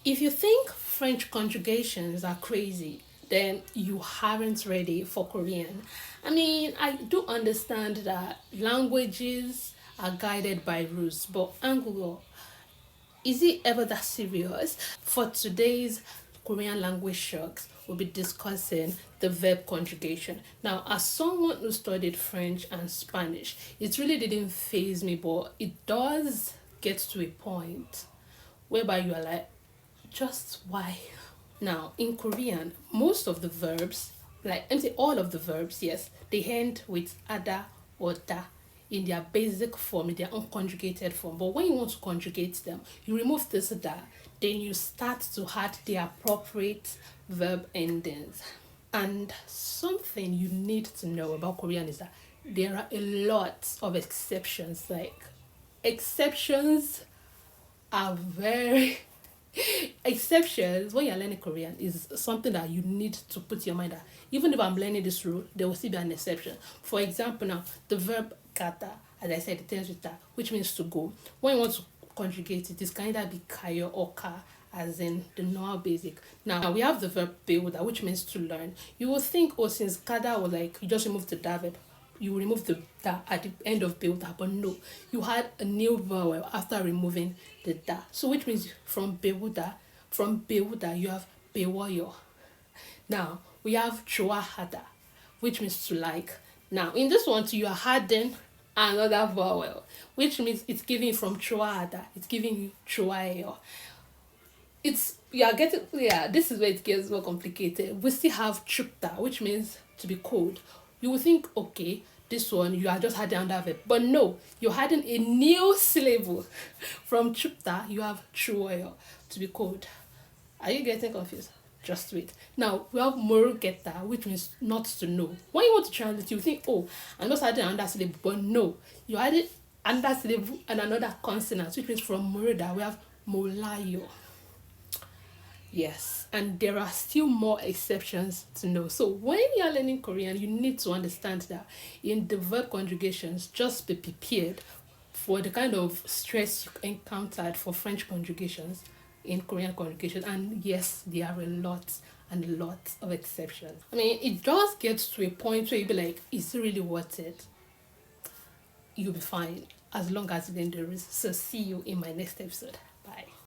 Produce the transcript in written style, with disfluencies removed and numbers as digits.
If you think French conjugations are crazy, then you aren't ready for Korean. I mean, I do understand that languages are guided by rules, but Angular, is it ever that serious? For today's Korean language shocks, we'll be discussing the verb conjugation. Now, as someone who studied French and Spanish, it really didn't phase me, but it does get to a point whereby you are like, just why? Now, in Korean, most of the verbs, like I'm saying all of the verbs, yes, they end with ada or da in their basic form, in their unconjugated form. But when you want to conjugate them, you remove this da, then you start to add the appropriate verb endings. And something you need to know about Korean is that there are a lot of exceptions. Like, exceptions are very exceptions when you're learning Korean is something that you need to put your mind at. Even if I'm learning this rule, there will still be an exception. For example, now the verb kata, as I said, it ends with ta, which means to go. When you want to conjugate it, it's can either be kayo or ka, as in the normal basic. Now we have the verb builder, which means to learn. You will think, oh, since kada was like you just remove the da verb, you remove the da at the end of builder, but no, you had a new vowel after removing the da. So which means from builder you have bewoyo. Now we have choahada, which means to like. Now in this one too, you are adding another vowel, which means it's giving from choahada, it's giving you choayo. It's you are getting, yeah, this is where it gets more complicated. We still have chupta, which means to be cold. You will think, okay, this one you are just adding another verb, but no, you're adding a new syllable. From chupta you have chuoyo, to be cold. Are you getting confused? Just wait. Now we have morugeta, which means not to know. When you want to translate, you think, oh, I'm just adding another syllable, but no, you added another syllable and another consonant, which means from murder we have molayo. Yes, and there are still more exceptions to know. So when you're learning Korean, you need to understand that in the verb conjugations, just be prepared for the kind of stress you encountered for French conjugations in Korean conjugation. And yes, there are a lot and lots of exceptions. I mean, it just gets to a point where you be like, is it really worth it? You'll be fine as long as you learn the rules. So see you in my next episode.